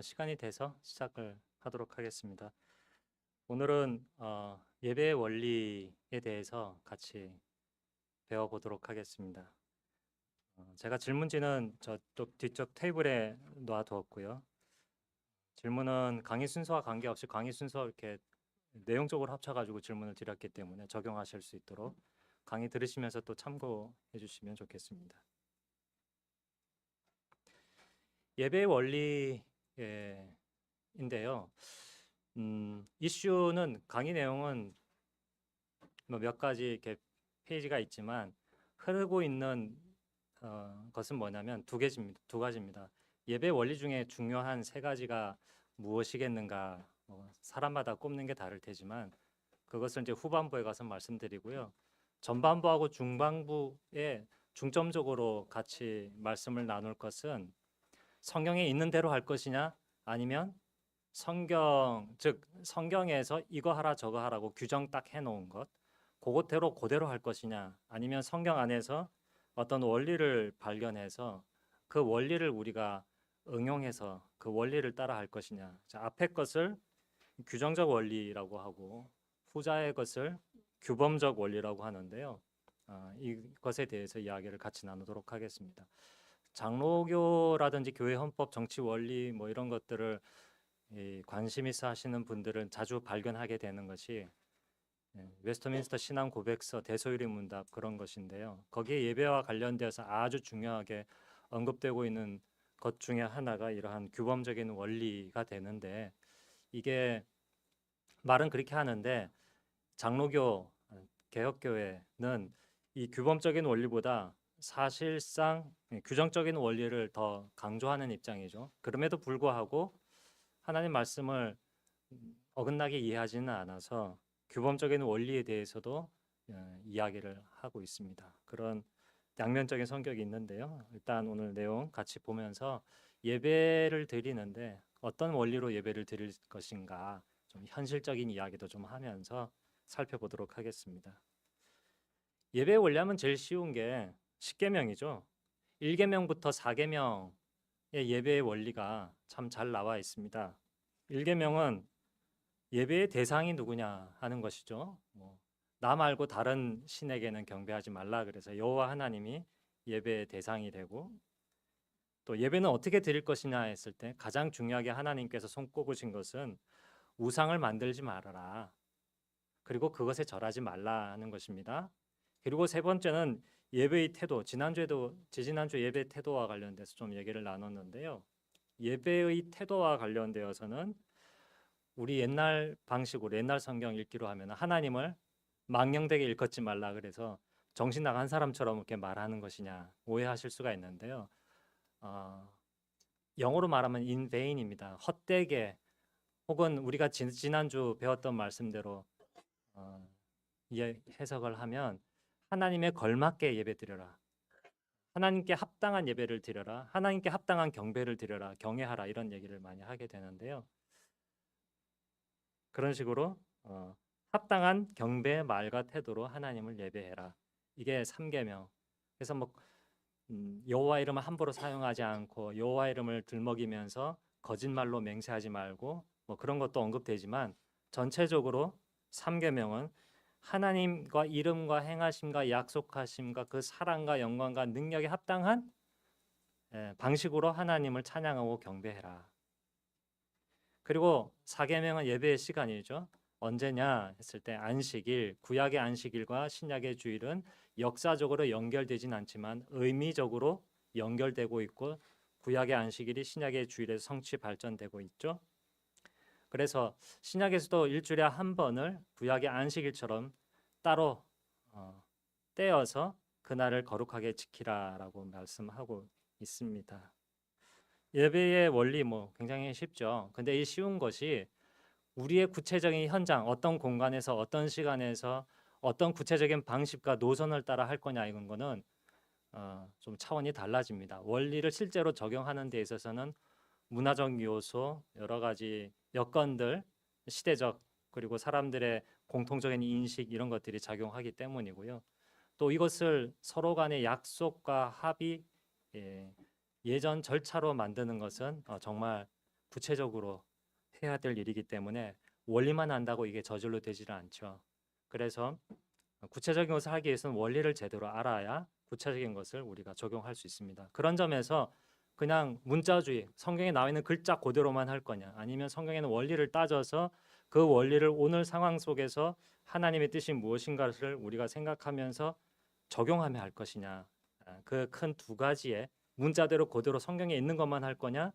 시간이 돼서 시작을 하도록 하겠습니다. 오늘은 예배의 원리에 대해서 같이 배워보도록 하겠습니다. 제가 질문지는 저쪽 뒤쪽 테이블에 놓아두었고요. 질문은 강의 순서와 관계없이 강의 순서 이렇게 내용적으로 합쳐가지고 질문을 드렸기 때문에 적용하실 수 있도록 강의 들으시면서 또 참고해 주시면 좋겠습니다. 예배의 원리인데요. 이슈는 강의 내용은 뭐 몇 가지 이렇게 페이지가 있지만 흐르고 있는 것은 뭐냐면 두 가지입니다. 예배 원리 중에 중요한 세 가지가 무엇이겠는가? 사람마다 꼽는 게 다를 테지만 그것을 이제 후반부에 가서 말씀드리고요. 전반부하고 중반부에 중점적으로 같이 말씀을 나눌 것은 성경에 있는 대로 할 것이냐 아니면 성경에서 이거 하라 저거 하라고 규정 딱 해놓은 것 그대로 할 것이냐 아니면 성경 안에서 어떤 원리를 발견해서 그 원리를 우리가 응용해서 그 원리를 따라 할 것이냐. 자, 앞의 것을 규정적 원리라고 하고 후자의 것을 규범적 원리라고 하는데요. 이것에 대해서 이야기를 같이 나누도록 하겠습니다. 장로교라든지 교회 헌법, 정치 원리 뭐 이런 것들을 관심 있어 하시는 분들은 자주 발견하게 되는 것이 웨스트민스터 신앙 고백서, 대소유리 문답 그런 것인데요. 거기에 예배와 관련되어서 아주 중요하게 언급되고 있는 것 중에 하나가 이러한 규범적인 원리가 되는데 이게 말은 그렇게 하는데 장로교, 개혁교회는 이 규범적인 원리보다 사실상 규정적인 원리를 더 강조하는 입장이죠. 그럼에도 불구하고 하나님 말씀을 어긋나게 이해하지는 않아서 규범적인 원리에 대해서도 이야기를 하고 있습니다. 그런 양면적인 성격이 있는데요. 일단 오늘 내용 같이 보면서 예배를 드리는데 어떤 원리로 예배를 드릴 것인가 좀 현실적인 이야기도 좀 하면서 살펴보도록 하겠습니다. 예배 원리하면 제일 쉬운 게 십계명이죠. 1계명부터 4계명의 예배의 원리가 참 잘 나와 있습니다. 1계명은 예배의 대상이 누구냐 하는 것이죠. 나 말고 다른 신에게는 경배하지 말라 그래서 여호와 하나님이 예배의 대상이 되고 또 예배는 어떻게 드릴 것이냐 했을 때 가장 중요하게 하나님께서 손꼽으신 것은 우상을 만들지 말아라. 그리고 그것에 절하지 말라 하는 것입니다. 그리고 세 번째는 예배의 태도. 지난주 예배 태도와 관련돼서 좀 얘기를 나눴는데요. 예배의 태도와 관련되어서는 우리 옛날 방식으로 옛날 성경 읽기로 하면 하나님을 망령되게 일컫지 말라 그래서 정신 나간 사람처럼 이렇게 말하는 것이냐 오해하실 수가 있는데요. 영어로 말하면 in vain입니다. 헛되게 혹은 우리가 지난주 배웠던 말씀대로 해석을 하면 하나님에 걸맞게 예배드려라. 하나님께 합당한 예배를 드려라. 하나님께 합당한 경배를 드려라. 경외하라 이런 얘기를 많이 하게 되는데요. 그런 식으로 합당한 경배 말과 태도로 하나님을 예배해라. 이게 3계명. 그래서 여호와 이름을 함부로 사용하지 않고 여호와 이름을 들먹이면서 거짓말로 맹세하지 말고 그런 것도 언급되지만 전체적으로 3계명은 하나님과 이름과 행하심과 약속하심과 그 사랑과 영광과 능력에 합당한 방식으로 하나님을 찬양하고 경배해라. 그리고 4계명은 예배의 시간이죠. 언제냐 했을 때 안식일, 구약의 안식일과 신약의 주일은 역사적으로 연결되진 않지만 의미적으로 연결되고 있고 구약의 안식일이 신약의 주일에서 성취 발전되고 있죠. 그래서 신약에서도 일주일에 한 번을 구약의 안식일처럼 따로 떼어서 그날을 거룩하게 지키라라고 말씀하고 있습니다. 예배의 원리 굉장히 쉽죠. 근데 이 쉬운 것이 우리의 구체적인 현장, 어떤 공간에서 어떤 시간에서 어떤 구체적인 방식과 노선을 따라 할 거냐 이건 거는 좀 차원이 달라집니다. 원리를 실제로 적용하는 데 있어서는 문화적 요소, 여러 가지 여건들, 시대적 그리고 사람들의 공통적인 인식 이런 것들이 작용하기 때문이고요. 또 이것을 서로 간의 약속과 합의, 예전 절차로 만드는 것은 정말 구체적으로 해야 될 일이기 때문에 원리만 안다고 이게 저절로 되지는 않죠. 그래서 구체적인 것을 하기 위해서는 원리를 제대로 알아야 구체적인 것을 우리가 적용할 수 있습니다. 그런 점에서 그냥 문자주의, 성경에 나와 있는 글자 그대로만 할 거냐, 아니면 성경에는 원리를 따져서 그 원리를 오늘 상황 속에서 하나님의 뜻이 무엇인가를 우리가 생각하면서 적용하며 할 것이냐, 그 큰 두 가지의 문자대로 그대로 성경에 있는 것만 할 거냐,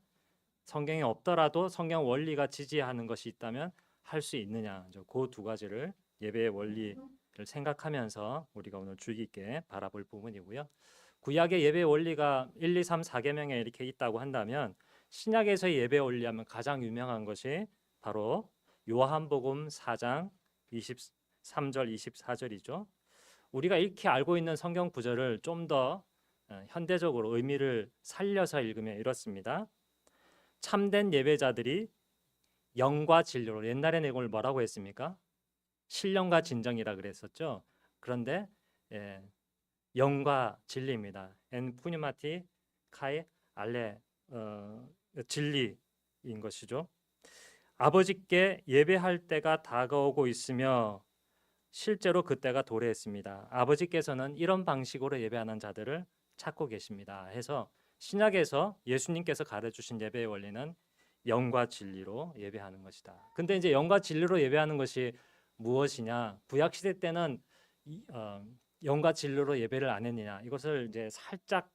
성경에 없더라도 성경 원리가 지지하는 것이 있다면 할 수 있느냐, 그 두 가지를 예배의 원리를 생각하면서 우리가 오늘 주의 깊게 바라볼 부분이고요. 구약의 예배 원리가 1, 2, 3, 4계명에 이렇게 있다고 한다면 신약에서의 예배 원리하면 가장 유명한 것이 바로 요한복음 4장 23절 24절이죠. 우리가 익히 알고 있는 성경 구절을 좀 더 현대적으로 의미를 살려서 읽으면 이렇습니다. 참된 예배자들이 영과 진리로, 옛날의 내용을 뭐라고 했습니까? 신령과 진정이라 그랬었죠. 그런데 영과 진리입니다. 엔 푸니마티 카이 알레, 진리인 것이죠. 아버지께 예배할 때가 다가오고 있으며 실제로 그때가 도래했습니다. 아버지께서는 이런 방식으로 예배하는 자들을 찾고 계십니다. 해서 신약에서 예수님께서 가르쳐주신 예배의 원리는 영과 진리로 예배하는 것이다. 근데 이제 영과 진리로 예배하는 것이 무엇이냐? 구약 시대 때는 영과 진리로 예배를 안 했느냐? 이것을 이제 살짝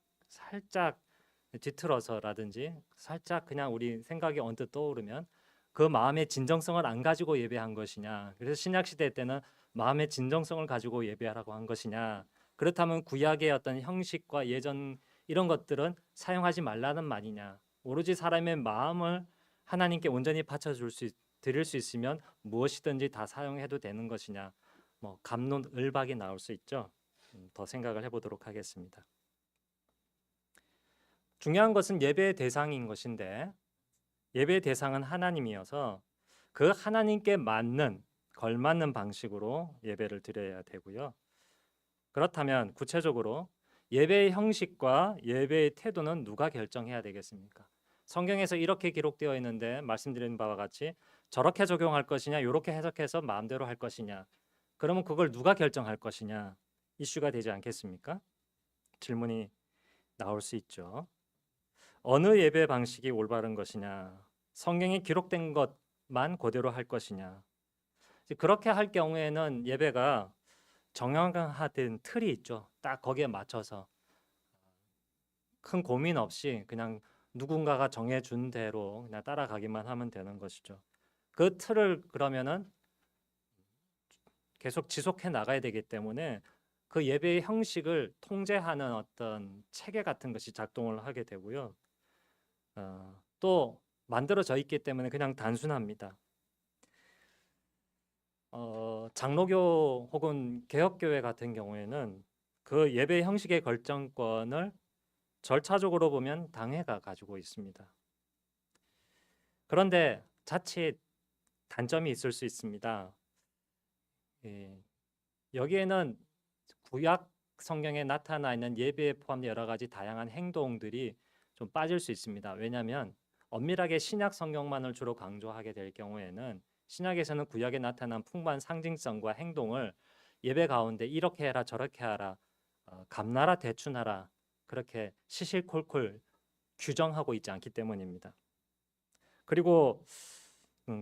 뒤틀어서라든지 살짝 그냥 우리 생각이 언뜻 떠오르면 그 마음의 진정성을 안 가지고 예배한 것이냐? 그래서 신약 시대 때는 마음의 진정성을 가지고 예배하라고 한 것이냐? 그렇다면 구약의 어떤 형식과 예전 이런 것들은 사용하지 말라는 말이냐? 오로지 사람의 마음을 하나님께 온전히 드릴 수 있으면 무엇이든지 다 사용해도 되는 것이냐? 뭐 갑론을박이 나올 수 있죠. 더 생각을 해보도록 하겠습니다. 중요한 것은 예배의 대상인 것인데 예배의 대상은 하나님이어서 그 하나님께 맞는 걸맞는 방식으로 예배를 드려야 되고요. 그렇다면 구체적으로 예배의 형식과 예배의 태도는 누가 결정해야 되겠습니까? 성경에서 이렇게 기록되어 있는데 말씀드린 바와 같이 저렇게 적용할 것이냐, 이렇게 해석해서 마음대로 할 것이냐, 그러면 그걸 누가 결정할 것이냐 이슈가 되지 않겠습니까? 질문이 나올 수 있죠. 어느 예배 방식이 올바른 것이냐, 성경에 기록된 것만 그대로 할 것이냐. 그렇게 할 경우에는 예배가 정형화된 틀이 있죠. 딱 거기에 맞춰서 큰 고민 없이 그냥 누군가가 정해준 대로 그냥 따라가기만 하면 되는 것이죠. 그 틀을 그러면은 계속 지속해 나가야 되기 때문에 그 예배의 형식을 통제하는 어떤 체계 같은 것이 작동을 하게 되고요. 또 만들어져 있기 때문에 그냥 단순합니다. 장로교 혹은 개혁교회 같은 경우에는 그 예배 형식의 결정권을 절차적으로 보면 당회가 가지고 있습니다. 그런데 자칫 단점이 있을 수 있습니다. 여기에는 구약 성경에 나타나 있는 예배에 포함된 여러 가지 다양한 행동들이 좀 빠질 수 있습니다. 왜냐하면 엄밀하게 신약 성경만을 주로 강조하게 될 경우에는 신약에서는 구약에 나타난 풍부한 상징성과 행동을 예배 가운데 이렇게 해라 저렇게 하라, 감나라 대추나라 그렇게 시실콜콜 규정하고 있지 않기 때문입니다. 그리고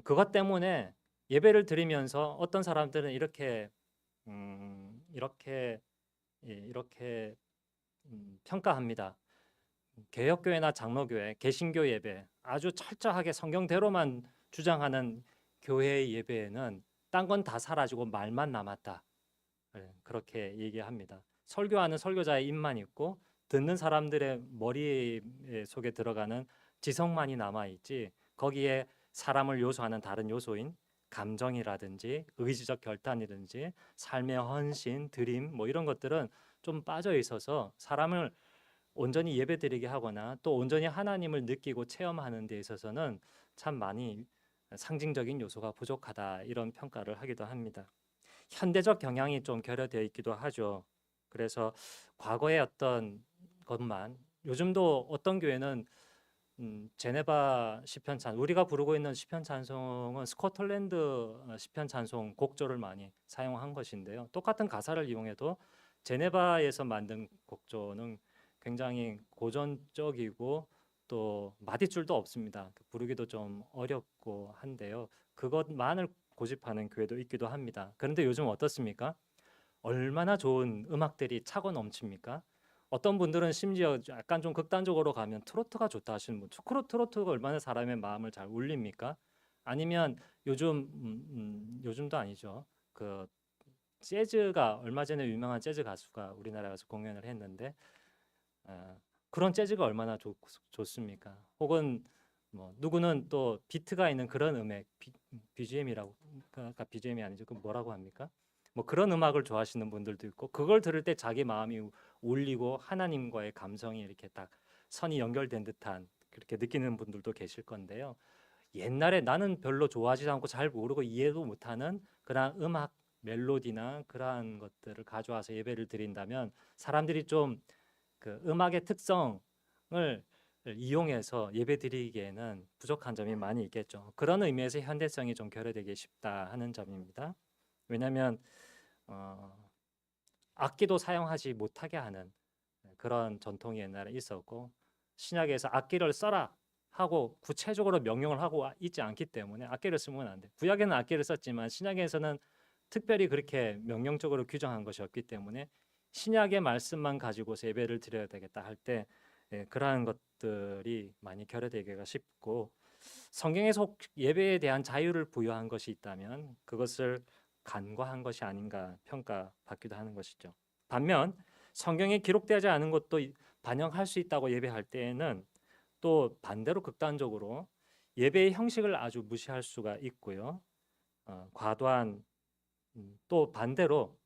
그것 때문에 예배를 드리면서 어떤 사람들은 이렇게 평가합니다. 개혁교회나 장로교회, 개신교 예배 아주 철저하게 성경대로만 주장하는 교회의 예배에는 딴 건 다 사라지고 말만 남았다. 그렇게 얘기합니다. 설교하는 설교자의 입만 있고 듣는 사람들의 머리 속에 들어가는 지성만이 남아있지 거기에 사람을 요소하는 다른 요소인 감정이라든지 의지적 결단이든지 삶의 헌신, 드림 뭐 이런 것들은 좀 빠져 있어서 사람을 온전히 예배드리게 하거나 또 온전히 하나님을 느끼고 체험하는 데 있어서는 참 많이 상징적인 요소가 부족하다 이런 평가를 하기도 합니다. 현대적 경향이 좀 결여되어 있기도 하죠. 그래서 과거의 어떤 것만 요즘도 어떤 교회는 제네바 시편 찬 우리가 부르고 있는 시편 찬송은 스코틀랜드 시편 찬송 곡조를 많이 사용한 것인데요. 똑같은 가사를 이용해도 제네바에서 만든 곡조는 굉장히 고전적이고 또 마디줄도 없습니다. 부르기도 좀 어렵고 한데요. 그것만을 고집하는 교회도 있기도 합니다. 그런데 요즘 어떻습니까? 얼마나 좋은 음악들이 차고 넘칩니까? 어떤 분들은 심지어 약간 좀 극단적으로 가면 트로트가 좋다 하시는 분, 트로트가 얼마나 사람의 마음을 잘 울립니까? 아니면 요즘도 아니죠. 그 재즈가 얼마 전에 유명한 재즈 가수가 우리나라에 와서 공연을 했는데 그런 재즈가 얼마나 좋습니까? 혹은 뭐 누구는 또 비트가 있는 그런 음악 BGM이라고 그러니까 BGM이 아니죠. 그 뭐라고 합니까? 뭐 그런 음악을 좋아하시는 분들도 있고 그걸 들을 때 자기 마음이 울리고 하나님과의 감성이 이렇게 딱 선이 연결된 듯한 그렇게 느끼는 분들도 계실 건데요. 옛날에 나는 별로 좋아하지 않고 잘 모르고 이해도 못하는 그런 음악 멜로디나 그러한 것들을 가져와서 예배를 드린다면 사람들이 좀 그 음악의 특성을 이용해서 예배드리기에는 부족한 점이 많이 있겠죠. 그런 의미에서 현대성이 좀 결여되기 쉽다 하는 점입니다. 왜냐하면 악기도 사용하지 못하게 하는 그런 전통이 옛날에 있었고 신약에서 악기를 써라 하고 구체적으로 명령을 하고 있지 않기 때문에 악기를 쓰면 안 돼. 구약에는 악기를 썼지만 신약에서는 특별히 그렇게 명령적으로 규정한 것이 없기 때문에 신약의 말씀만 가지고서 예배를 드려야 되겠다 할 때 그러한 것들이 많이 결여되기가 쉽고 성경에서 예배에 대한 자유를 부여한 것이 있다면 그것을 간과한 것이 아닌가 평가받기도 하는 것이죠. 반면 성경에 기록되지 않은 것도 반영할 수 있다고 예배할 때에는 또 반대로 극단적으로 예배의 형식을 아주 무시할 수가 있고요. 과도한 또 반대로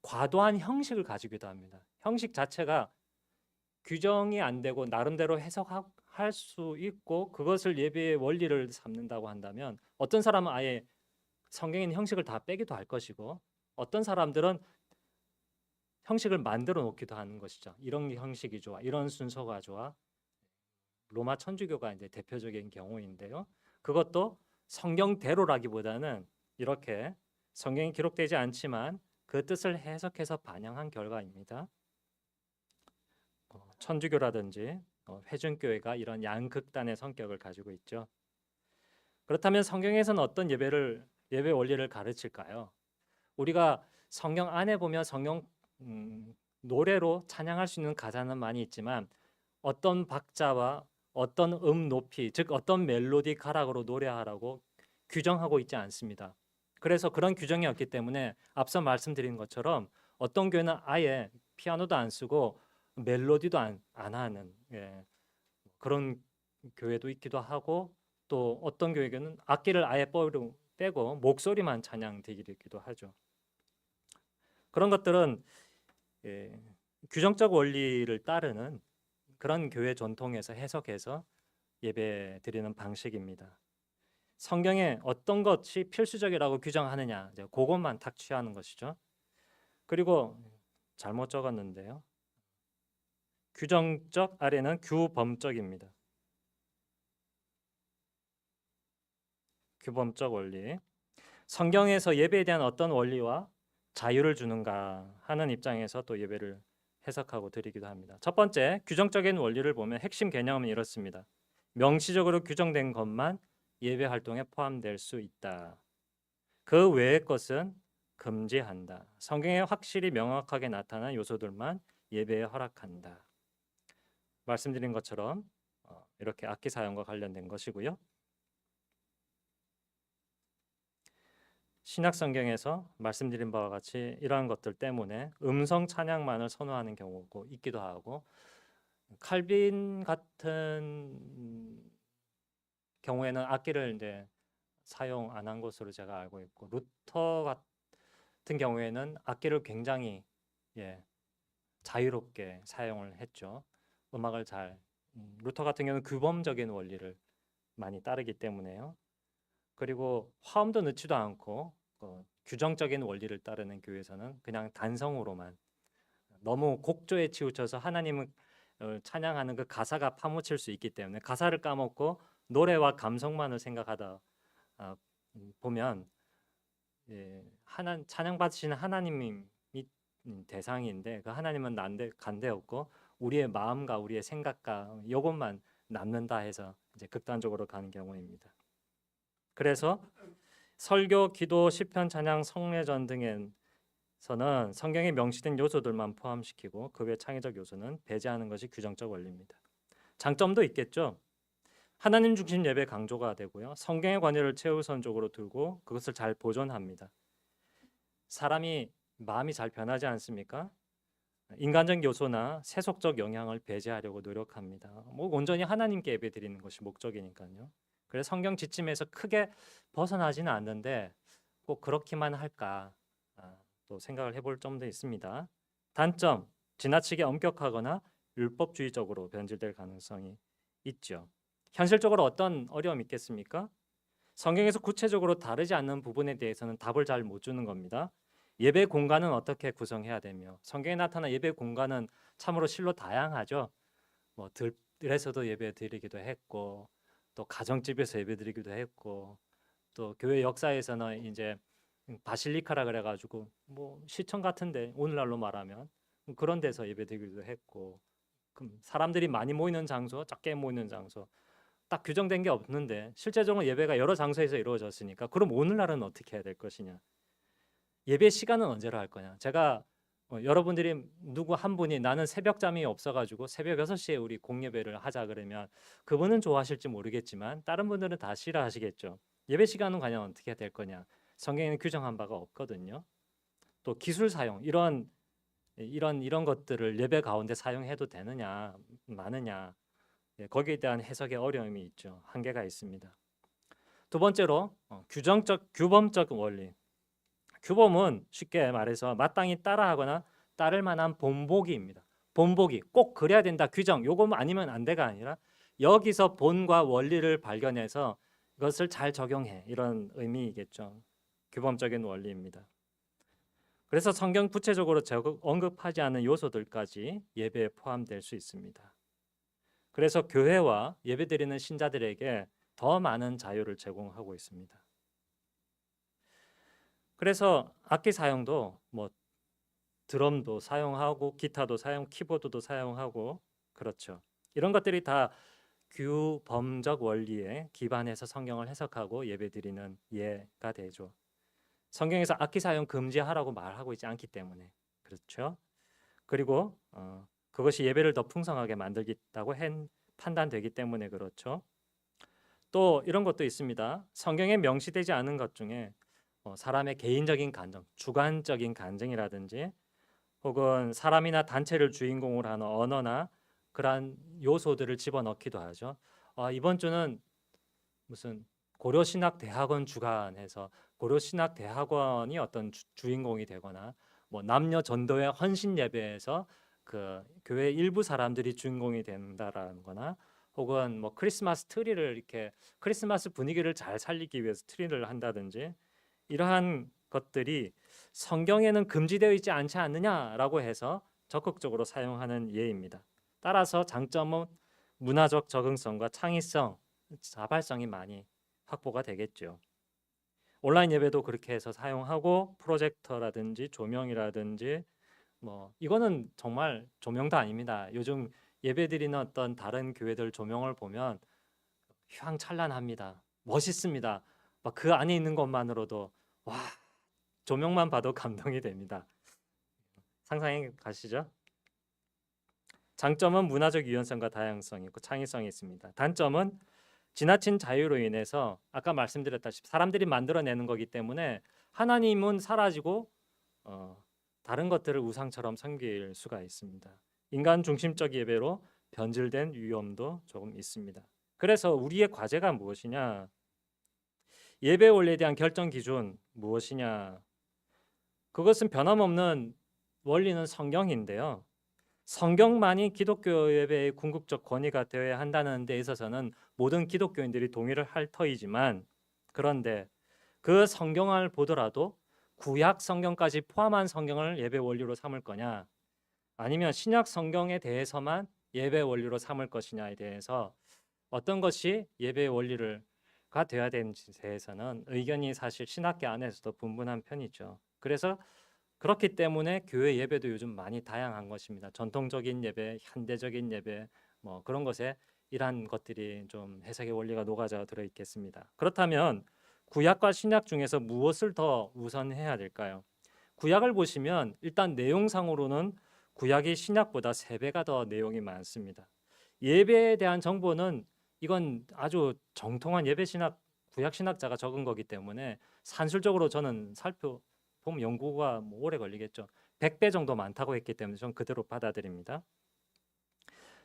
과도한 형식을 가지기도 합니다. 형식 자체가 규정이 안 되고 나름대로 해석할 수 있고 그것을 예배의 원리를 삼는다고 한다면 어떤 사람은 아예 성경에 있는 형식을 다 빼기도 할 것이고 어떤 사람들은 형식을 만들어 놓기도 하는 것이죠. 이런 형식이 좋아, 이런 순서가 좋아. 로마 천주교가 이제 대표적인 경우인데요. 그것도 성경대로라기보다는 이렇게 성경이 기록되지 않지만 그 뜻을 해석해서 반영한 결과입니다. 천주교라든지 회중교회가 이런 양극단의 성격을 가지고 있죠. 그렇다면 성경에서는 어떤 예배 원리를 가르칠까요? 우리가 성경 안에 보면 성경 노래로 찬양할 수 있는 가사는 많이 있지만 어떤 박자와 어떤 높이, 즉 어떤 멜로디 가락으로 노래하라고 규정하고 있지 않습니다. 그래서 그런 규정이 없기 때문에 앞서 말씀드린 것처럼 어떤 교회는 아예 피아노도 안 쓰고 멜로디도 안 하는 그런 교회도 있기도 하고 또 어떤 교회는 악기를 아예 빼고 목소리만 찬양드리기도 하죠. 그런 것들은 규정적 원리를 따르는 그런 교회 전통에서 해석해서 예배 드리는 방식입니다. 성경에 어떤 것이 필수적이라고 규정하느냐 이제 그것만 탁 취하는 것이죠. 그리고 잘못 적었는데요. 규정적 아래는 규범적입니다. 규범적 원리. 성경에서 예배에 대한 어떤 원리와 자유를 주는가 하는 입장에서 또 예배를 해석하고 드리기도 합니다. 첫 번째, 규정적인 원리를 보면 핵심 개념은 이렇습니다. 명시적으로 규정된 것만 예배 활동에 포함될 수 있다. 그 외의 것은 금지한다. 성경에 확실히 명확하게 나타난 요소들만 예배에 허락한다. 말씀드린 것처럼 이렇게 악기 사용과 관련된 것이고요. 신약 성경에서 말씀드린 바와 같이 이러한 것들 때문에 음성 찬양만을 선호하는 경우도 있기도 하고 칼빈 같은 경우에는 악기를 이제 사용 안 한 것으로 제가 알고 있고 루터 같은 경우에는 악기를 굉장히 자유롭게 사용을 했죠. 음악을 루터 같은 경우는 규범적인 원리를 많이 따르기 때문에요. 그리고 화음도 넣지도 않고 규정적인 원리를 따르는 교회에서는 그냥 단성으로만 너무 곡조에 치우쳐서 하나님을 찬양하는 그 가사가 파묻힐 수 있기 때문에 가사를 까먹고 노래와 감성만을 생각하다 보면 찬양 받으시는 하나님이 대상인데 그 하나님은 간대없고 우리의 마음과 우리의 생각과 이것만 남는다 해서 이제 극단적으로 가는 경우입니다. 그래서 설교, 기도, 시편, 찬양, 성례전 등에서는 성경에 명시된 요소들만 포함시키고 그 외 창의적 요소는 배제하는 것이 규정적 원리입니다. 장점도 있겠죠. 하나님 중심 예배 강조가 되고요. 성경의 관여를 최우선적으로 두고 그것을 잘 보존합니다. 사람이 마음이 잘 변하지 않습니까? 인간적 요소나 세속적 영향을 배제하려고 노력합니다. 온전히 하나님께 예배드리는 것이 목적이니까요. 그래서 성경 지침에서 크게 벗어나지는 않는데 꼭 그렇기만 할까 또 생각을 해볼 점도 있습니다. 단점, 지나치게 엄격하거나 율법주의적으로 변질될 가능성이 있죠. 현실적으로 어떤 어려움이 있겠습니까? 성경에서 구체적으로 다르지 않는 부분에 대해서는 답을 잘 못 주는 겁니다. 예배 공간은 어떻게 구성해야 되며 성경에 나타난 예배 공간은 참으로 실로 다양하죠. 들에서도 예배 드리기도 했고 또 가정집에서 예배 드리기도 했고 또 교회 역사에서는 이제 바실리카라 그래가지고 시청 같은데 오늘날로 말하면 그런 데서 예배 드리기도 했고 사람들이 많이 모이는 장소, 적게 모이는 장소 딱 규정된 게 없는데 실제적으로 예배가 여러 장소에서 이루어졌으니까 그럼 오늘날은 어떻게 해야 될 것이냐? 예배 시간은 언제로 할 거냐? 제가 여러분들이 누구 한 분이 나는 새벽잠이 없어가지고 새벽 6시에 우리 공예배를 하자 그러면 그분은 좋아하실지 모르겠지만 다른 분들은 다 싫어하시겠죠. 예배 시간은 과연 어떻게 될 거냐? 성경에는 규정한 바가 없거든요. 또 기술 사용 이런 것들을 예배 가운데 사용해도 되느냐 마느냐 거기에 대한 해석의 어려움이 있죠. 한계가 있습니다. 두 번째로 규범적 원리. 규범은 쉽게 말해서 마땅히 따라하거나 따를 만한 본보기입니다. 본보기 꼭 그래야 된다 규정 요거 아니면 안 돼가 아니라 여기서 본과 원리를 발견해서 이것을 잘 적용해 이런 의미이겠죠. 규범적인 원리입니다. 그래서 성경 구체적으로 언급하지 않은 요소들까지 예배에 포함될 수 있습니다. 그래서 교회와 예배드리는 신자들에게 더 많은 자유를 제공하고 있습니다. 그래서 악기 사용도 드럼도 사용하고 기타도 키보드도 사용하고 그렇죠. 이런 것들이 다 규범적 원리에 기반해서 성경을 해석하고 예배드리는 예가 되죠. 성경에서 악기 사용 금지하라고 말하고 있지 않기 때문에 그렇죠. 그리고 그것이 예배를 더 풍성하게 만들겠다고 판단되기 때문에 그렇죠. 또 이런 것도 있습니다. 성경에 명시되지 않은 것 중에 사람의 개인적인 감정, 주관적인 감정이라든지 혹은 사람이나 단체를 주인공으로 하는 언어나 그러한 요소들을 집어넣기도 하죠. 이번 주는 무슨 고려신학대학원 주관해서 고려신학대학원이 어떤 주인공이 되거나 남녀 전도회 헌신 예배에서 그 교회 일부 사람들이 주인공이 된다라는 거나 혹은 크리스마스 트리를 이렇게 크리스마스 분위기를 잘 살리기 위해서 트리를 한다든지 이러한 것들이 성경에는 금지되어 있지 않지 않느냐라고 해서 적극적으로 사용하는 예입니다. 따라서 장점은 문화적 적응성과 창의성, 자발성이 많이 확보가 되겠죠. 온라인 예배도 그렇게 해서 사용하고 프로젝터라든지 조명이라든지 이거는 정말 조명도 아닙니다. 요즘 예배드리는 어떤 다른 교회들 조명을 보면 휘황찬란합니다. 멋있습니다. 그 안에 있는 것만으로도 와 조명만 봐도 감동이 됩니다. 상상해 가시죠? 장점은 문화적 유연성과 다양성이 있고 창의성이 있습니다. 단점은 지나친 자유로 인해서 아까 말씀드렸다시피 사람들이 만들어내는 거기 때문에 하나님은 사라지고 다른 것들을 우상처럼 섬길 수가 있습니다. 인간 중심적 예배로 변질된 위험도 조금 있습니다. 그래서 우리의 과제가 무엇이냐? 예배 원리에 대한 결정 기준 무엇이냐? 그것은 변함없는 원리는 성경인데요. 성경만이 기독교 예배의 궁극적 권위가 되어야 한다는 데 있어서는 모든 기독교인들이 동의를 할 터이지만 그런데 그 성경을 보더라도 구약 성경까지 포함한 성경을 예배 원리로 삼을 거냐 아니면 신약 성경에 대해서만 예배 원리로 삼을 것이냐에 대해서 어떤 것이 예배의 원리가 되어야 되는지에 대해서는 의견이 사실 신학계 안에서도 분분한 편이죠. 그래서 그렇기 때문에 교회 예배도 요즘 많이 다양한 것입니다. 전통적인 예배, 현대적인 예배, 뭐 그런 것에 이러한 것들이 좀 해석의 원리가 녹아져 들어 있겠습니다. 그렇다면 구약과 신약 중에서 무엇을 더 우선해야 될까요? 구약을 보시면 일단 내용상으로는 구약이 신약보다 3배가 더 내용이 많습니다. 예배에 대한 정보는 이건 아주 정통한 예배 신학, 구약 신학자가 적은 거기 때문에 산술적으로 저는 살펴보면 연구가 뭐 오래 걸리겠죠. 100배 정도 많다고 했기 때문에 저는 그대로 받아들입니다.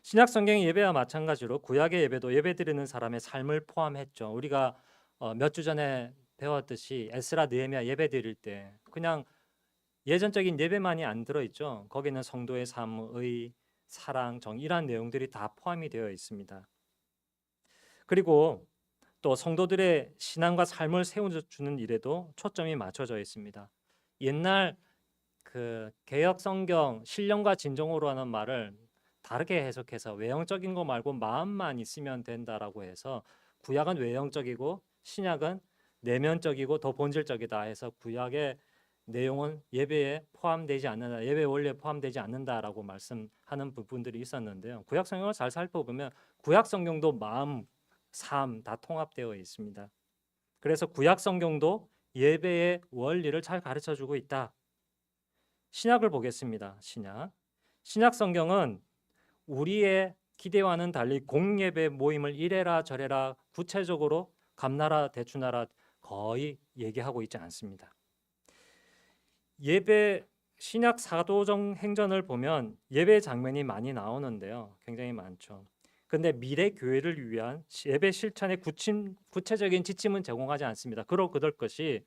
신약 성경의 예배와 마찬가지로 구약의 예배도 예배드리는 사람의 삶을 포함했죠. 우리가 몇 주 전에 배웠듯이 에스라 느헤미야 예배드릴 때 그냥 예전적인 예배만이 안 들어있죠. 거기는 성도의 삶, 의, 사랑, 정 이러한 내용들이 다 포함이 되어 있습니다. 그리고 또 성도들의 신앙과 삶을 세워주는 일에도 초점이 맞춰져 있습니다. 옛날 그 개역 성경 신령과 진정으로 하는 말을 다르게 해석해서 외형적인 거 말고 마음만 있으면 된다라고 해서 구약은 외형적이고 신약은 내면적이고 더 본질적이다 해서 구약의 내용은 예배에 포함되지 않는다, 예배 원리에 포함되지 않는다라고 말씀하는 부분들이 있었는데요. 구약 성경을 잘 살펴보면 구약 성경도 마음, 삶 다 통합되어 있습니다. 그래서 구약 성경도 예배의 원리를 잘 가르쳐주고 있다. 신약을 보겠습니다. 신약 성경은 우리의 기대와는 달리 공예배 모임을 이래라 저래라 구체적으로 감나라 대추나라 거의 얘기하고 있지 않습니다. 예배 신약 사도정 행전을 보면 예배 장면이 많이 나오는데요. 굉장히 많죠. 근데 미래 교회를 위한 예배 실천의 구체적인 지침은 제공하지 않습니다. 그럴 것이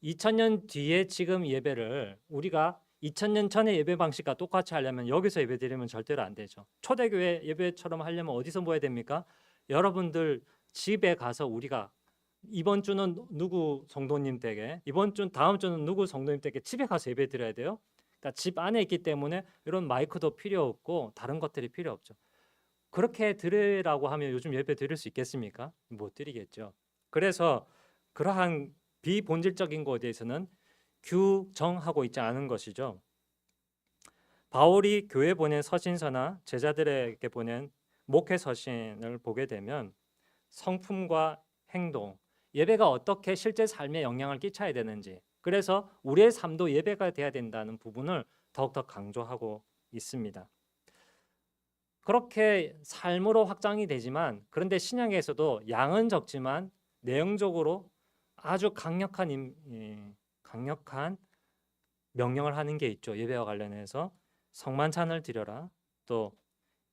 2000년 뒤에 지금 예배를 우리가 2000년 전의 예배 방식과 똑같이 하려면 여기서 예배 드리면 절대로 안 되죠. 초대교회 예배처럼 하려면 어디서 모여야 됩니까? 여러분들 집에 가서 우리가 이번 주는 누구 성도님 댁에, 이번 주 다음 주는 누구 성도님 댁에 집에 가서 예배 드려야 돼요. 그러니까 집 안에 있기 때문에 이런 마이크도 필요 없고 다른 것들이 필요 없죠. 그렇게 드리라고 하면 요즘 예배 드릴 수 있겠습니까? 못 드리겠죠. 그래서 그러한 비본질적인 것에 대해서는 규정하고 있지 않은 것이죠. 바울이 교회 보낸 서신서나 제자들에게 보낸 목회 서신을 보게 되면 성품과 행동, 예배가 어떻게 실제 삶에 영향을 끼쳐야 되는지, 그래서 우리의 삶도 예배가 돼야 된다는 부분을 더욱더 강조하고 있습니다. 그렇게 삶으로 확장이 되지만 그런데 신약에서도 양은 적지만 내용적으로 아주 강력한 명령을 하는 게 있죠. 예배와 관련해서 성만찬을 드려라, 또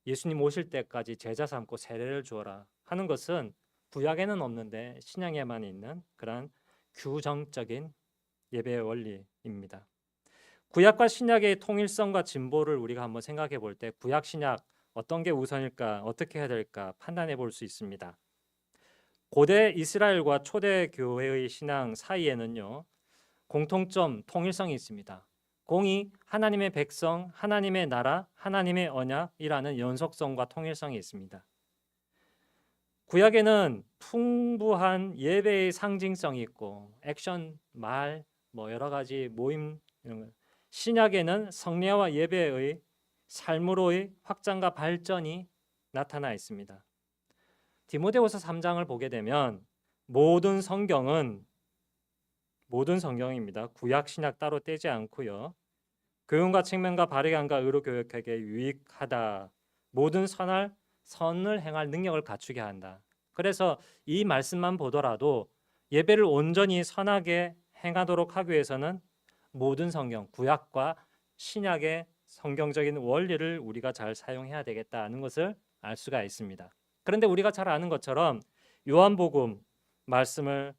예수님 오실 때까지 제자 삼고 세례를 주어라 하는 것은 구약에는 없는데 신약에만 있는 그런 규정적인 예배의 원리입니다. 구약과 신약의 통일성과 진보를 우리가 한번 생각해 볼 때 구약 신약 어떤 게 우선일까, 어떻게 해야 될까 판단해 볼 수 있습니다. 고대 이스라엘과 초대 교회의 신앙 사이에는요 공통점, 통일성이 있습니다. 공이 하나님의 백성, 하나님의 나라, 하나님의 언약이라는 연속성과 통일성이 있습니다. 구약에는 풍부한 예배의 상징성이 있고 액션, 말, 뭐 여러 가지 모임 이런 것. 신약에는 성례와 예배의 삶으로의 확장과 발전이 나타나 있습니다. 디모데후서 3장을 보게 되면 모든 성경입니다. 구약 신약 따로 떼지 않고요. 교훈과 책망과 바르게 함과 의로 교육하게 유익하다. 모든 선을 행할 능력을 갖추게 한다. 그래서 이 말씀만 보더라도 예배를 온전히 선하게 행하도록 하기 위해서는 모든 성경, 구약과 신약의 성경적인 원리를 우리가 잘 사용해야 되겠다는 것을 알 수가 있습니다. 그런데 우리가 잘 아는 것처럼 요한복음 말씀을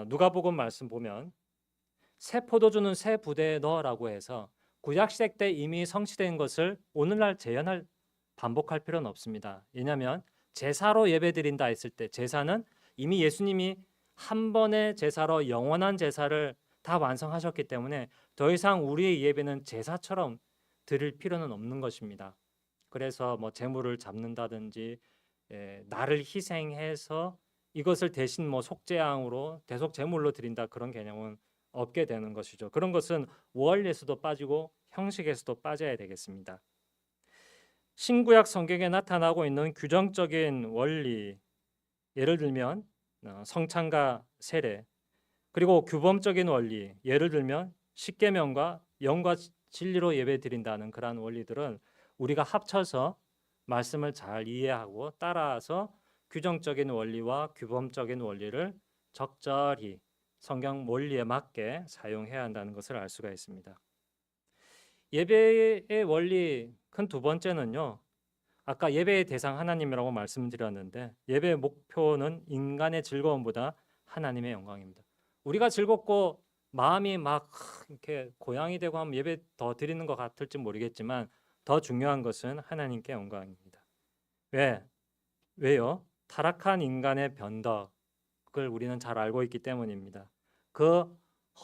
누가복음 말씀 보면 새 포도주는 새 부대에 넣으라고 해서 구약 시대 때 이미 성취된 것을 오늘날 반복할 필요는 없습니다. 왜냐하면 제사로 예배드린다 했을 때 제사는 이미 예수님이 한 번의 제사로 영원한 제사를 다 완성하셨기 때문에 더 이상 우리의 예배는 제사처럼 드릴 필요는 없는 것입니다. 그래서 뭐 재물을 잡는다든지 나를 희생해서 이것을 대신 뭐 속죄양으로 대속 제물로 드린다 그런 개념은 없게 되는 것이죠. 그런 것은 원리에서도 빠지고 형식에서도 빠져야 되겠습니다. 신구약 성경에 나타나고 있는 규정적인 원리, 예를 들면 성찬과 세례, 그리고 규범적인 원리, 예를 들면 십계명과 영과 진리로 예배드린다는 그러한 원리들은 우리가 합쳐서 말씀을 잘 이해하고 따라서 규정적인 원리와 규범적인 원리를 적절히 성경 원리에 맞게 사용해야 한다는 것을 알 수가 있습니다. 예배의 원리 큰 두 번째는요. 아까 예배의 대상 하나님이라고 말씀드렸는데 예배의 목표는 인간의 즐거움보다 하나님의 영광입니다. 우리가 즐겁고 마음이 막 이렇게 고향이 되고 하면 예배 더 드리는 것 같을지 모르겠지만 더 중요한 것은 하나님께 영광입니다. 왜요? 타락한 인간의 변덕을 우리는 잘 알고 있기 때문입니다. 그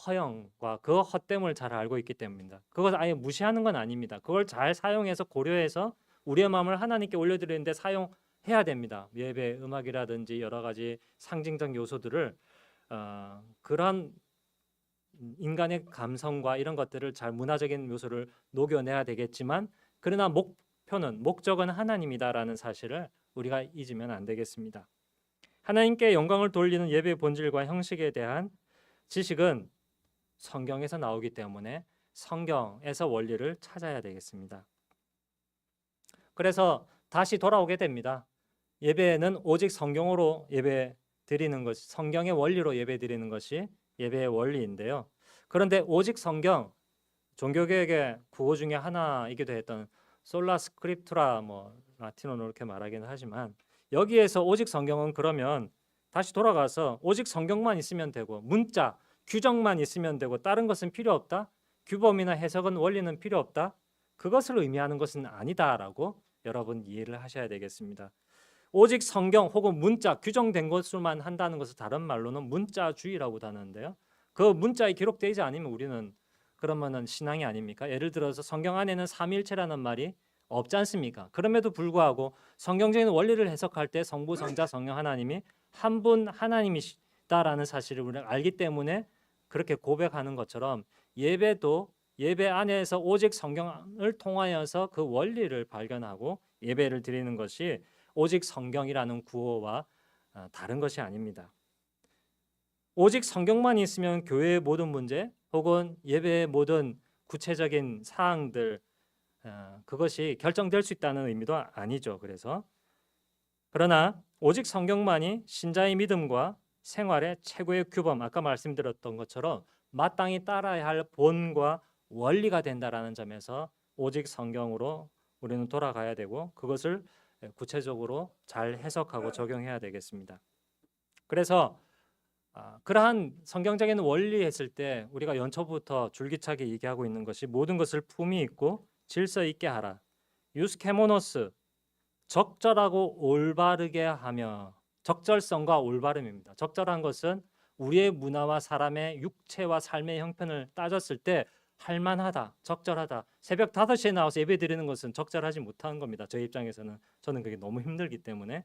허영과 그 헛됨을 잘 알고 있기 때문입니다. 그것을 아예 무시하는 건 아닙니다. 그걸 잘 사용해서 고려해서 우리의 마음을 하나님께 올려드리는데 사용해야 됩니다. 예배, 음악이라든지 여러 가지 상징적 요소들을 그런 인간의 감성과 이런 것들을 잘 문화적인 요소를 녹여내야 되겠지만 그러나 목적은 하나님이다라는 사실을 우리가 잊으면 안 되겠습니다. 하나님께 영광을 돌리는 예배의 본질과 형식에 대한 지식은 성경에서 나오기 때문에 성경에서 원리를 찾아야 되겠습니다. 그래서 다시 돌아오게 됩니다. 예배는 오직 성경으로 예배 드리는 것이 성경의 원리로 예배 드리는 것이 예배의 원리인데요. 그런데 오직 성경 종교개혁의 구호 중에 하나이기도 했던 솔라 스크립투라 뭐 라틴어로 이렇게 말하기는 하지만 여기에서 오직 성경은 그러면 다시 돌아가서 오직 성경만 있으면 되고 문자 규정만 있으면 되고 다른 것은 필요 없다. 규범이나 해석은 원리는 필요 없다. 그것을 의미하는 것은 아니다라고 여러분 이해를 하셔야 되겠습니다. 오직 성경 혹은 문자 규정된 것으로만 한다는 것을 다른 말로는 문자주의라고 하는데요. 그 문자에 기록되지 않으면 우리는 그러면은 신앙이 아닙니까? 예를 들어서 성경 안에는 삼위일체라는 말이 없지 않습니까? 그럼에도 불구하고 성경적인 원리를 해석할 때 성부, 성자, 성령 하나님이 한 분 하나님이시다라는 사실을 우리가 알기 때문에 그렇게 고백하는 것처럼 예배도 예배 안에서 오직 성경을 통하여서 그 원리를 발견하고 예배를 드리는 것이 오직 성경이라는 구호와 다른 것이 아닙니다. 오직 성경만 있으면 교회의 모든 문제 혹은 예배의 모든 구체적인 사항들 그것이 결정될 수 있다는 의미도 아니죠. 그러나 오직 성경만이 신자의 믿음과 생활의 최고의 규범, 아까 말씀드렸던 것처럼 마땅히 따라야 할 본과 원리가 된다라는 점에서 오직 성경으로 우리는 돌아가야 되고 그것을 구체적으로 잘 해석하고 적용해야 되겠습니다. 그래서 그러한 성경적인 원리 했을 때 우리가 연초부터 줄기차게 얘기하고 있는 것이 모든 것을 품위 있고 질서 있게 하라. 유스케모노스 적절하고 올바르게 하며 적절성과 올바름입니다. 적절한 것은 우리의 문화와 사람의 육체와 삶의 형편을 따졌을 때 할만하다, 적절하다. 새벽 5시에 나와서 예배 드리는 것은 적절하지 못한 겁니다. 저희 입장에서는 저는 그게 너무 힘들기 때문에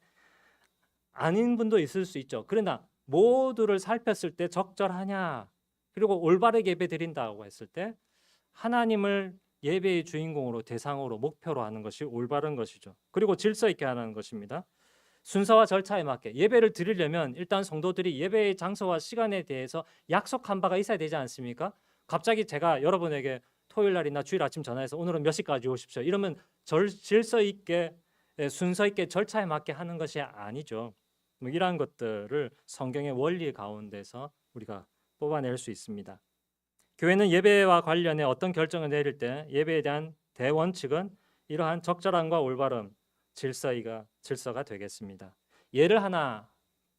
아닌 분도 있을 수 있죠. 그러나 모두를 살폈을 때 적절하냐 그리고 올바르게 예배 드린다고 했을 때 하나님을 예배의 주인공으로 대상으로 목표로 하는 것이 올바른 것이죠. 그리고 질서 있게 하는 것입니다. 순서와 절차에 맞게 예배를 드리려면 일단 성도들이 예배의 장소와 시간에 대해서 약속한 바가 있어야 되지 않습니까? 갑자기 제가 여러분에게 토요일 날이나 주일 아침 전화해서 오늘은 몇 시까지 오십시오. 이러면 질서 있게 순서 있게 절차에 맞게 하는 것이 아니죠. 이러한 것들을 성경의 원리 가운데서 우리가 뽑아낼 수 있습니다. 교회는 예배와 관련해 어떤 결정을 내릴 때 예배에 대한 대원칙은 이러한 적절함과 올바름, 질서가 되겠습니다. 예를 하나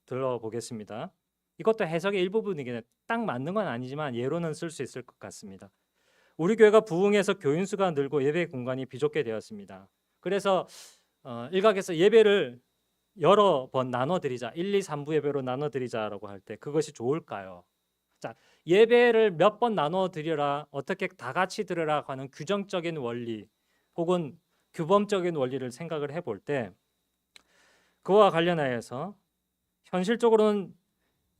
들어보겠습니다. 이것도 해석의 일부분이긴 딱 맞는 건 아니지만 예로는 쓸 수 있을 것 같습니다. 우리 교회가 부흥해서 교인 수가 늘고 예배 공간이 비좁게 되었습니다. 그래서 일각에서 예배를 여러 번 나눠드리자 1, 2, 3부 예배로 나눠드리자라고 할 때 그것이 좋을까요? 자, 예배를 몇 번 나눠드려라 어떻게 다 같이 드려라 하는 규정적인 원리 혹은 규범적인 원리를 생각을 해볼 때 그와 관련하여서 현실적으로는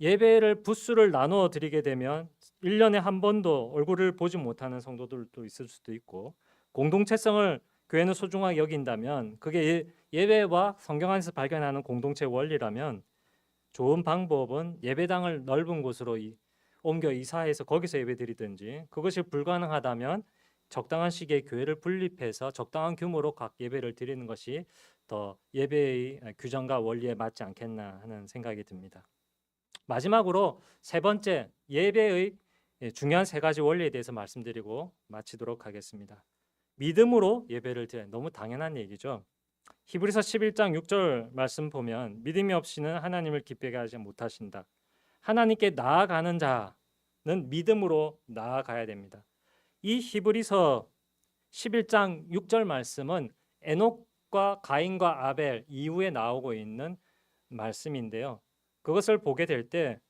예배를 부수를 나누어 드리게 되면 1년에 한 번도 얼굴을 보지 못하는 성도들도 있을 수도 있고, 공동체성을 교회는 소중하게 여긴다면 그게 예배와 성경 안에서 발견하는 공동체 원리라면 좋은 방법은 예배당을 넓은 곳으로 옮겨 이사해서 거기서 예배드리든지, 그것이 불가능하다면 적당한 시기에 교회를 분립해서 적당한 규모로 각 예배를 드리는 것이 더 예배의 규정과 원리에 맞지 않겠나 하는 생각이 듭니다. 마지막으로 세 번째, 예배의 중요한 세 가지 원리에 대해서 말씀드리고 마치도록 하겠습니다. 믿음으로 예배를 드려. 너무 당연한 얘기죠. 히브리서 11장 6절 말씀 보면 믿음이 없이는 하나님을 기쁘게 하지 못하신다. 하나님께 나아가는 자는 믿음으로 나아가야 됩니다. 이 히브리서 11장 6절 말씀은 에녹과 가인과 아벨 이후에 나오고 있는 말씀인데요. 그것을 보게 될 때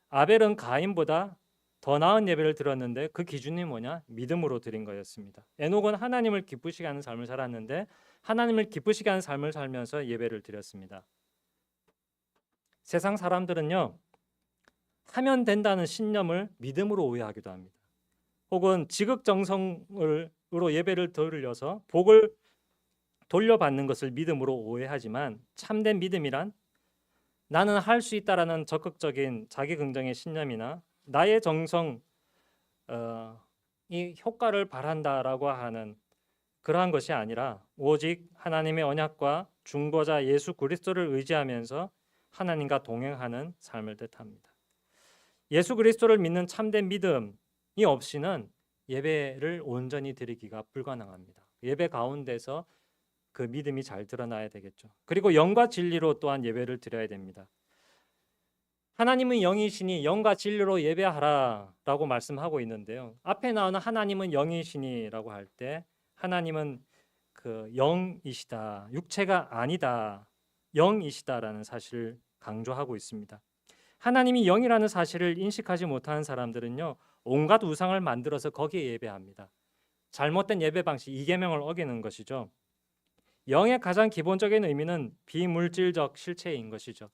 아벨은 가인보다 더 나은 예배를 드렸는데 그 기준이 뭐냐? 믿음으로 드린 거였습니다. 에녹은 하나님을 기쁘시게 하는 삶을 살았는데 하나님을 기쁘시게 하는 삶을 살면서 예배를 드렸습니다. 세상 사람들은요, 하면 된다는 신념을 믿음으로 오해하기도 합니다. 혹은 지극정성으로 예배를 드려서 복을 돌려받는 것을 믿음으로 오해하지만, 참된 믿음이란 나는 할 수 있다라는 적극적인 자기 긍정의 신념이나 나의 정성 이 효과를 바란다라고 하는 그러한 것이 아니라 오직 하나님의 언약과 중보자 예수 그리스도를 의지하면서 하나님과 동행하는 삶을 뜻합니다. 예수 그리스도를 믿는 참된 믿음이 없이는 예배를 온전히 드리기가 불가능합니다. 예배 가운데서 그 믿음이 잘 드러나야 되겠죠. 그리고 영과 진리로 또한 예배를 드려야 됩니다. 하나님은 영이시니 영과 진리로 예배하라라고 말씀하고 있는데요. 앞에 나오는 하나님은 영이시니라고 할 때 하나님은 그 영이시다, 육체가 아니다, 영이시다라는 사실을 강조하고 있습니다. 하나님이 영이라는 사실을 인식하지 못하는 사람들은요, 온갖 우상을 만들어서 거기에 예배합니다. 잘못된 예배 방식, 이계명을 어기는 것이죠. 영의 가장 기본적인 의미는 비물질적 실체인 것이죠.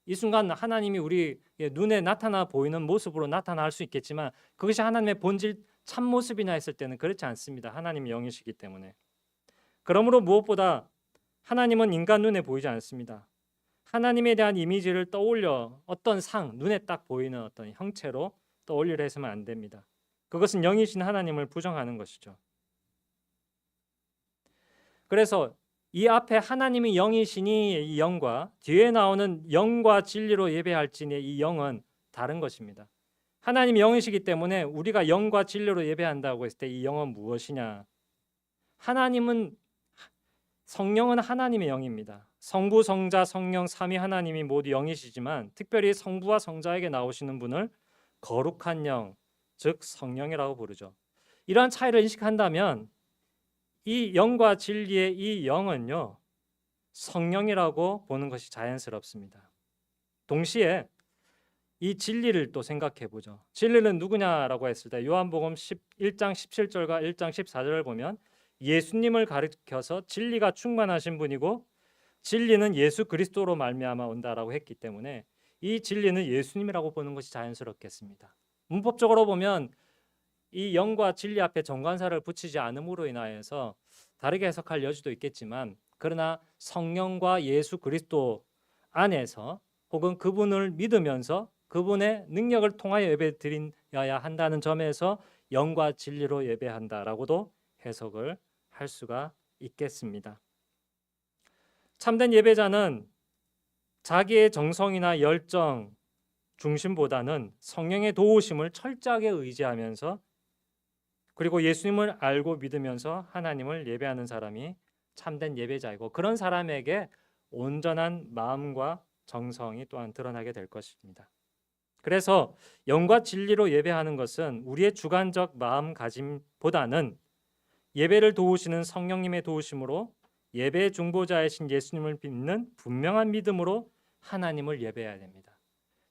이 순간 하나님이 우리 눈에 나타나 보이는 모습으로 나타날 수 있겠지만 그것이 하나님의 본질 참모습이나 했을 때는 그렇지 않습니다. 하나님이 영이시기 때문에. 그러므로 무엇보다 하나님은 인간 눈에 보이지 않습니다. 하나님에 대한 이미지를 떠올려 어떤 눈에 딱 보이는 어떤 형체로 떠올리려 해서는 안 됩니다. 그것은 영이신 하나님을 부정하는 것이죠. 그래서 이 앞에 하나님이 영이시니 이 영과 뒤에 나오는 영과 진리로 예배할지니 이 영은 다른 것입니다. 하나님이 영이시기 때문에 우리가 영과 진리로 예배한다고 했을 때 이 영은 무엇이냐? 성령은 하나님의 영입니다. 성부, 성자, 성령 삼위 하나님이 모두 영이시지만 특별히 성부와 성자에게 나오시는 분을 거룩한 영, 즉 성령이라고 부르죠. 이러한 차이를 인식한다면 이 영과 진리의 이 영은요, 성령이라고 보는 것이 자연스럽습니다. 동시에 이 진리를 또 생각해 보죠. 진리는 누구냐라고 했을 때 요한복음 1장 17절과 1장 14절을 보면 예수님을 가리켜서 진리가 충만하신 분이고 진리는 예수 그리스도로 말미암아 온다라고 했기 때문에 이 진리는 예수님이라고 보는 것이 자연스럽겠습니다. 문법적으로 보면 이 영과 진리 앞에 정관사를 붙이지 않음으로 인하여서 다르게 해석할 여지도 있겠지만, 그러나 성령과 예수 그리스도 안에서 혹은 그분을 믿으면서 그분의 능력을 통하여 예배 드려야 한다는 점에서 영과 진리로 예배한다라고도 해석을 할 수가 있겠습니다. 참된 예배자는 자기의 정성이나 열정 중심보다는 성령의 도우심을 철저하게 의지하면서 그리고 예수님을 알고 믿으면서 하나님을 예배하는 사람이 참된 예배자이고, 그런 사람에게 온전한 마음과 정성이 또한 드러나게 될 것입니다. 그래서 영과 진리로 예배하는 것은 우리의 주관적 마음가짐보다는 예배를 도우시는 성령님의 도우심으로 예배의 중보자이신 예수님을 믿는 분명한 믿음으로 하나님을 예배해야 됩니다.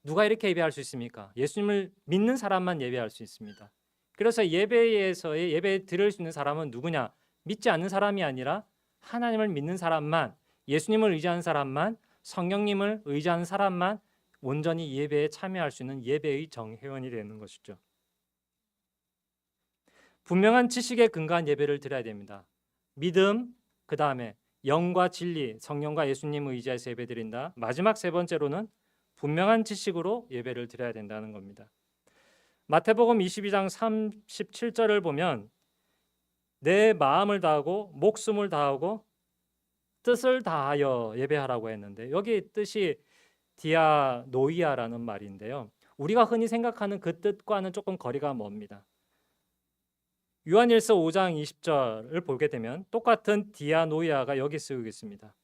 누가 이렇게 예배할 수 있습니까? 예수님을 믿는 사람만 예배할 수 있습니다. 그래서 예배에서의 예배 드릴 수 있는 사람은 누구냐? 믿지 않는 사람이 아니라 하나님을 믿는 사람만, 예수님을 의지하는 사람만, 성령님을 의지하는 사람만 온전히 예배에 참여할 수 있는 예배의 정회원이 되는 것이죠. 분명한 지식에 근거한 예배를 드려야 됩니다. 믿음, 그 다음에 영과 진리, 성령과 예수님을 의지해서 예배드린다. 마지막 세 번째로는 분명한 지식으로 예배를 드려야 된다는 겁니다. 마태복음 22장 37절을 보면 내 마음을 다하고 목숨을 다하고 뜻을 다하여 예배하라고 했는데, 여기 뜻이 디아노이아라는 말인데요. 우리가 흔히 생각하는 그 뜻과는 조금 거리가 멉니다. 요한일서 5장 20절을 보게 되면 똑같은 디아노이아가 여기 쓰이고 있습니다.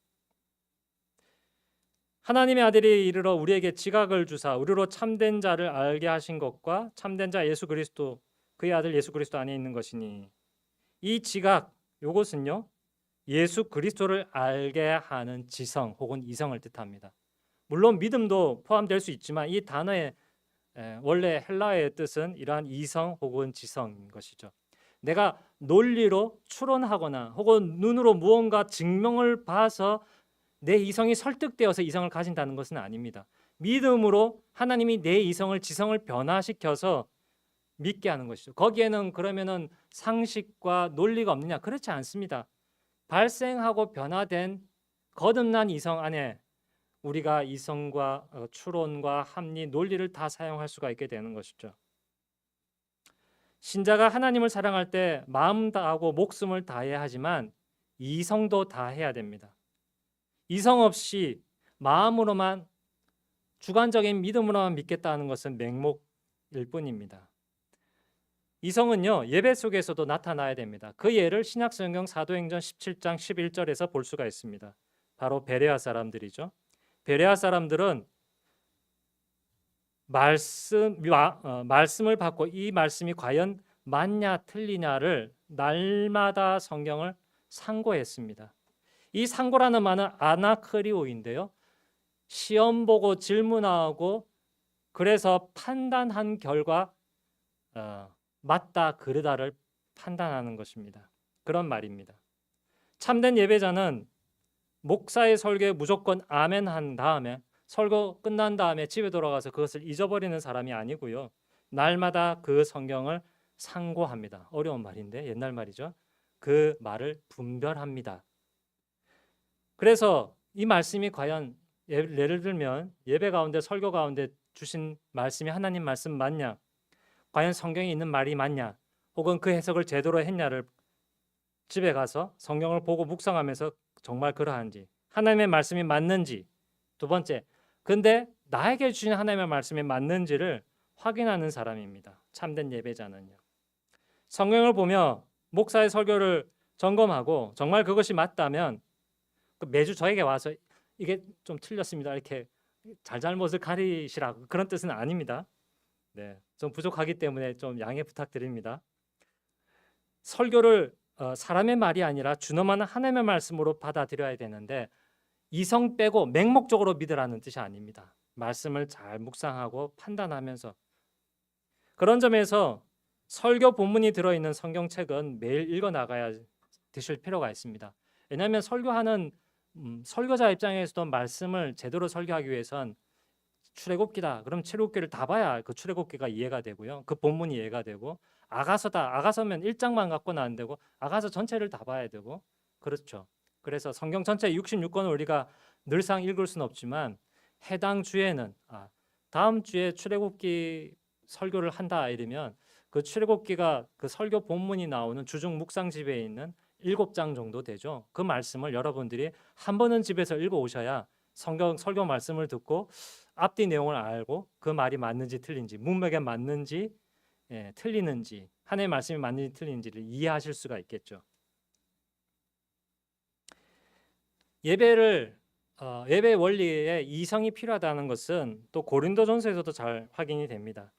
하나님의 아들이 이르러 우리에게 지각을 주사 우리로 참된 자를 알게 하신 것과 참된 자 예수 그리스도, 그의 아들 예수 그리스도 안에 있는 것이니, 이 지각, 요것은요 예수 그리스도를 알게 하는 지성 혹은 이성을 뜻합니다. 물론 믿음도 포함될 수 있지만 이 단어의 원래 헬라어의 뜻은 이러한 이성 혹은 지성인 것이죠. 내가 논리로 추론하거나 혹은 눈으로 무언가 증명을 봐서 내 이성이 설득되어서 이성을 가진다는 것은 아닙니다. 믿음으로 하나님이 내 이성을 지성을 변화시켜서 믿게 하는 것이죠. 거기에는 그러면은 상식과 논리가 없느냐? 그렇지 않습니다. 발생하고 변화된 거듭난 이성 안에 우리가 이성과 추론과 합리, 논리를 다 사용할 수가 있게 되는 것이죠. 신자가 하나님을 사랑할 때 마음 다하고 목숨을 다해야 하지만 이성도 다해야 됩니다. 이성 없이 마음으로만, 주관적인 믿음으로만 믿겠다는 것은 맹목일 뿐입니다. 이성은요 예배 속에서도 나타나야 됩니다. 그 예를 신약성경 사도행전 17장 11절에서 볼 수가 있습니다. 바로 베레아 사람들이죠. 베레아 사람들은 말씀을 받고 이 말씀이 과연 맞냐 틀리냐를 날마다 성경을 상고했습니다. 이 상고라는 말은 아나크리오인데요. 시험 보고 질문하고 그래서 판단한 결과 맞다 그르다를 판단하는 것입니다. 그런 말입니다. 참된 예배자는 목사의 설교에 무조건 아멘 한 다음에 설교 끝난 다음에 집에 돌아가서 그것을 잊어버리는 사람이 아니고요. 날마다 그 성경을 상고합니다. 어려운 말인데 옛날 말이죠. 그 말을 분별합니다. 그래서 이 말씀이 과연 예를 들면 예배 가운데 설교 가운데 주신 말씀이 하나님 말씀 맞냐? 과연 성경에 있는 말이 맞냐? 혹은 그 해석을 제대로 했냐를 집에 가서 성경을 보고 묵상하면서 정말 그러한지, 하나님의 말씀이 맞는지, 두 번째, 근데 나에게 주신 하나님의 말씀이 맞는지를 확인하는 사람입니다. 참된 예배자는요. 성경을 보며 목사의 설교를 점검하고 정말 그것이 맞다면 매주 저에게 와서 이게 좀 틀렸습니다, 이렇게 잘잘못을 가리시라고, 그런 뜻은 아닙니다. 네, 좀 부족하기 때문에 좀 양해 부탁드립니다. 설교를 사람의 말이 아니라 준엄한 하나님의 말씀으로 받아들여야 되는데 이성 빼고 맹목적으로 믿으라는 뜻이 아닙니다. 말씀을 잘 묵상하고 판단하면서, 그런 점에서 설교 본문이 들어있는 성경책은 매일 읽어 나가야 드실 필요가 있습니다. 왜냐하면 설교하는 설교자 입장에서도 말씀을 제대로 설교하기 위해선 출애굽기다, 그럼 출애굽기를 다 봐야 그 출애굽기가 이해가 되고요, 그 본문이 이해가 되고, 아가서다, 아가서면 1장만 갖고는 안 되고 아가서 전체를 다 봐야 되고, 그렇죠. 그래서 성경 전체 66권을 우리가 늘상 읽을 수는 없지만 해당 주에는 다음 주에 출애굽기 설교를 한다 이러면 그 출애굽기가 그 설교 본문이 나오는 주중 묵상집에 있는 7장 정도 되죠. 그 말씀을 여러분들이 한 번은 집에서 읽어 오셔야 성경 설교 말씀을 듣고 앞뒤 내용을 알고 그 말이 맞는지 틀린지, 문맥에 맞는지 틀리는지, 하나님의 말씀이 맞는지 틀린지를 이해하실 수가 있겠죠. 예배 원리에 이성이 필요하다는 것은 또 고린도전서에서도 잘 확인이 됩니다.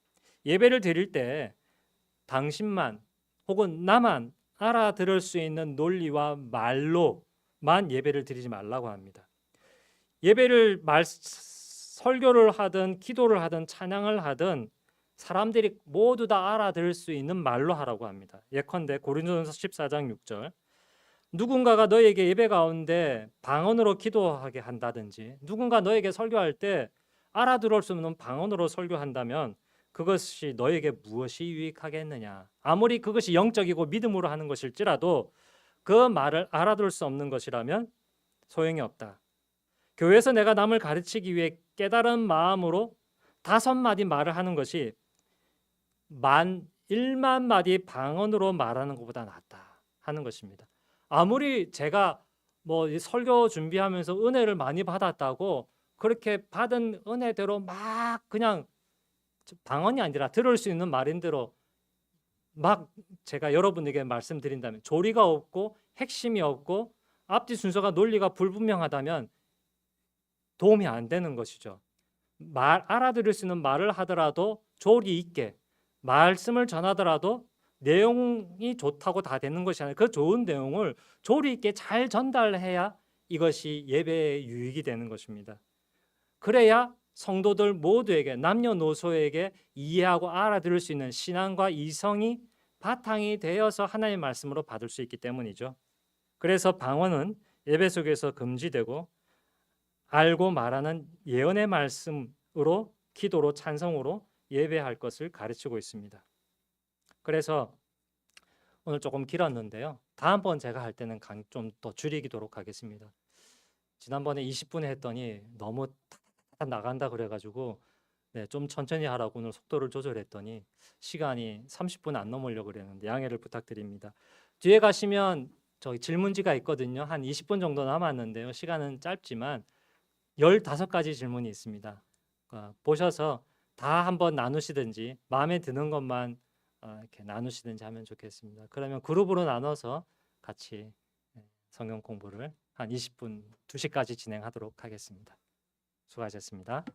예배를 드릴 때 당신만 혹은 나만 알아들을 수 있는 논리와 말로만 예배를 드리지 말라고 합니다. 예배를 설교를 하든 기도를 하든 찬양을 하든 사람들이 모두 다 알아들을 수 있는 말로 하라고 합니다. 예컨대 고린도전서 14장 6절, 누군가가 너에게 예배 가운데 방언으로 기도하게 한다든지 누군가 너에게 설교할 때 알아들을 수 없는 방언으로 설교한다면 그것이 너에게 무엇이 유익하겠느냐. 아무리 그것이 영적이고 믿음으로 하는 것일지라도 그 말을 알아들을 수 없는 것이라면 소용이 없다. 교회에서 내가 남을 가르치기 위해 깨달은 마음으로 5마디 말을 하는 것이 1만 마디 방언으로 말하는 것보다 낫다 하는 것입니다. 아무리 제가 뭐 설교 준비하면서 은혜를 많이 받았다고 그렇게 받은 은혜대로 막 그냥 방언이 아니라 들을 수 있는 말인 대로 막 제가 여러분에게 말씀드린다면 조리가 없고 핵심이 없고 앞뒤 순서가 논리가 불분명하다면 도움이 안 되는 것이죠. 알아들을 수 있는 말을 하더라도 조리 있게 말씀을 전하더라도 내용이 좋다고 다 되는 것이 아니라 그 좋은 내용을 조리 있게 잘 전달해야 이것이 예배의 유익이 되는 것입니다. 그래야 성도들 모두에게 남녀노소에게 이해하고 알아들을 수 있는 신앙과 이성이 바탕이 되어서 하나님의 말씀으로 받을 수 있기 때문이죠. 그래서 방언은 예배 속에서 금지되고 알고 말하는 예언의 말씀으로 기도로 찬송으로 예배할 것을 가르치고 있습니다. 그래서 오늘 조금 길었는데요. 다음번 제가 할 때는 좀 더 줄이도록 하겠습니다. 지난번에 20분에 했더니 너무 나간다 그래가지고 좀 천천히 하라고 오늘 속도를 조절했더니 시간이 30분 안 넘으려고 그랬는데 양해를 부탁드립니다. 뒤에 가시면 저기 질문지가 있거든요. 한 20분 정도 남았는데요. 시간은 짧지만 15가지 질문이 있습니다. 보셔서 다 한번 나누시든지 마음에 드는 것만 이렇게 나누시든지 하면 좋겠습니다. 그러면 그룹으로 나눠서 같이 성경 공부를 한 20분, 2시까지 진행하도록 하겠습니다. 수고하셨습니다.